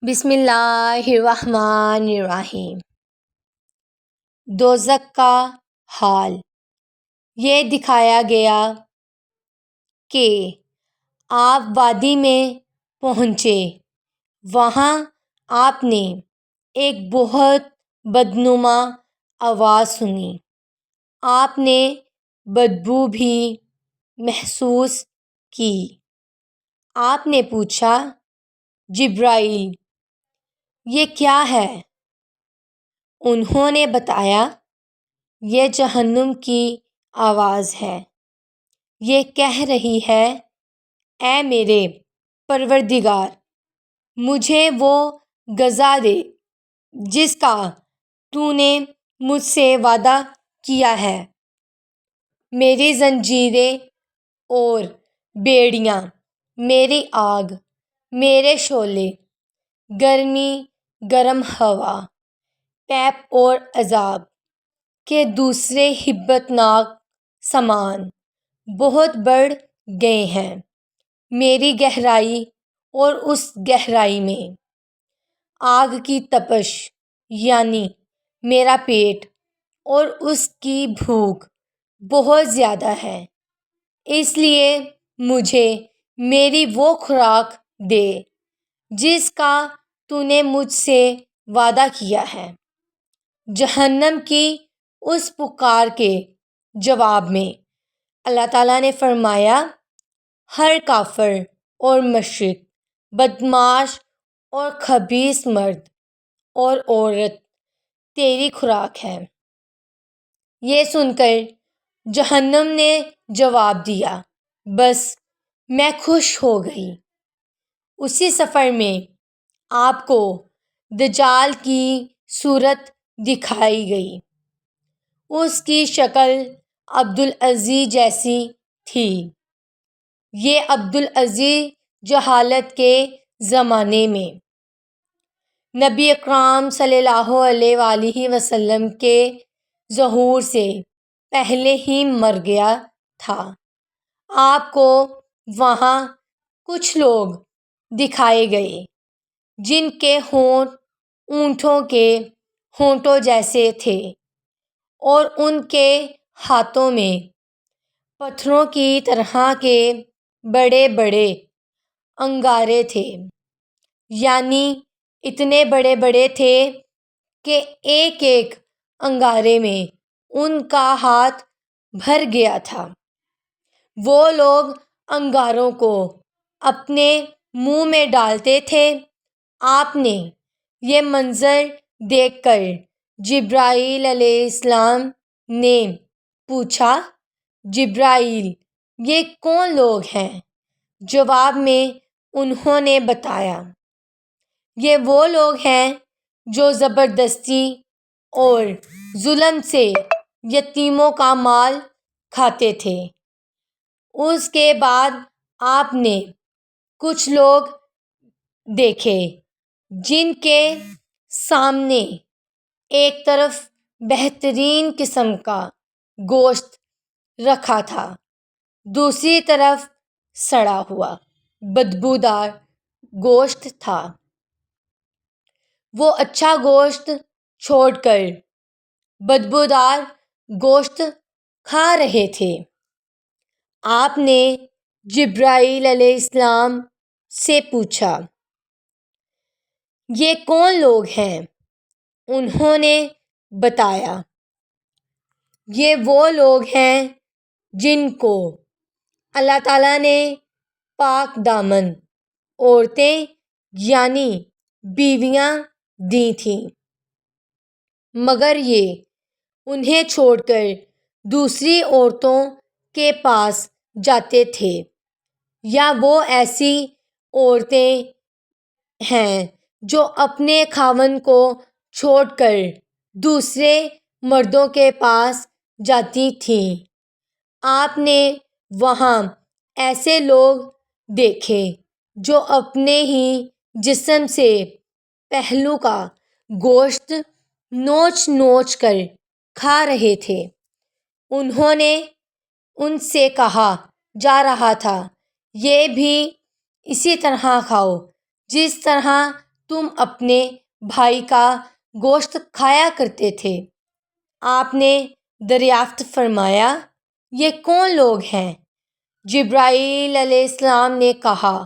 بسم اللہ الرحمن الرحیم۔ دوزخ کا حال یہ دکھایا گیا کہ آپ وادی میں پہنچے۔ وہاں آپ نے ایک بہت بدنما آواز سنی۔ آپ نے بدبو بھی محسوس کی۔ آپ نے پوچھا، جبرائیل، یہ کیا ہے؟ انہوں نے بتایا، یہ جہنم کی آواز ہے۔ یہ کہہ رہی ہے، اے میرے پروردگار، مجھے وہ غذا دے جس کا تو نے مجھ سے وعدہ کیا ہے۔ میری زنجیریں اور بیڑیاں، میری آگ، میرے شعلے، گرمی، گرم ہوا، پیپ اور عذاب کے دوسرے ہیبت ناک سامان بہت بڑھ گئے ہیں۔ میری گہرائی اور اس گہرائی میں آگ کی تپش یعنی میرا پیٹ اور اس کی بھوک بہت زیادہ ہے۔ اس لیے مجھے میری وہ خوراک دے جس کا تو نے مجھ سے وعدہ کیا ہے۔ جہنم کی اس پکار کے جواب میں اللہ تعالیٰ نے فرمایا، ہر کافر اور مشرک، بدمعاش اور خبیث مرد اور عورت تیری خوراک ہے۔ یہ سن کر جہنم نے جواب دیا، بس میں خوش ہو گئی۔ اسی سفر میں آپ کو دجال کی صورت دکھائی گئی۔ اس کی شکل عبدالعزیز جیسی تھی۔ یہ عبدالعزیز جہالت کے زمانے میں نبی اکرم صلی اللہ علیہ وآلہ وسلم کے ظہور سے پہلے ہی مر گیا تھا۔ آپ کو وہاں کچھ لوگ دکھائے گئے جن کے ہونٹ اونٹوں کے ہونٹوں جیسے تھے اور ان کے ہاتھوں میں پتھروں کی طرح کے بڑے بڑے انگارے تھے، یعنی اتنے بڑے بڑے تھے کہ ایک ایک انگارے میں ان کا ہاتھ بھر گیا تھا۔ وہ لوگ انگاروں کو اپنے منہ میں ڈالتے تھے۔ آپ نے یہ منظر دیکھ کر جبرائیل علیہ السلام نے پوچھا، جبرائیل، یہ کون لوگ ہیں؟ جواب میں انہوں نے بتایا، یہ وہ لوگ ہیں جو زبردستی اور ظلم سے یتیموں کا مال کھاتے تھے۔ اس کے بعد آپ نے کچھ لوگ دیکھے جن کے سامنے ایک طرف بہترین قسم کا گوشت رکھا تھا، دوسری طرف سڑا ہوا بدبودار گوشت تھا۔ وہ اچھا گوشت چھوڑ کر بدبودار گوشت کھا رہے تھے۔ آپ نے جبرائیل علیہ السلام سے پوچھا، یہ کون لوگ ہیں؟ انہوں نے بتایا، یہ وہ لوگ ہیں جن کو اللہ تعالیٰ نے پاک دامن عورتیں یعنی بیویاں دی تھیں، مگر یہ انہیں چھوڑ کر دوسری عورتوں کے پاس جاتے تھے، یا وہ ایسی عورتیں ہیں جو اپنے خاوند کو چھوڑ کر دوسرے مردوں کے پاس جاتی تھیں۔ آپ نے وہاں ایسے لوگ دیکھے جو اپنے ہی جسم سے پہلو کا گوشت نوچ نوچ کر کھا رہے تھے۔ انہوں نے ان سے کہا جا رہا تھا، یہ بھی اسی طرح کھاؤ جس طرح تم اپنے بھائی کا گوشت کھایا کرتے تھے۔ آپ نے دریافت فرمایا، یہ کون لوگ ہیں؟ جبرائیل علیہ السلام نے کہا،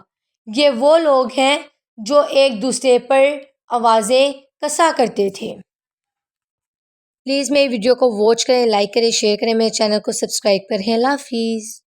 یہ وہ لوگ ہیں جو ایک دوسرے پر آوازیں کسا کرتے تھے۔ پلیز میری ویڈیو کو واچ کریں، لائک کریں، شیئر کریں، میرے چینل کو سبسکرائب کریں۔ اللہ حافظ۔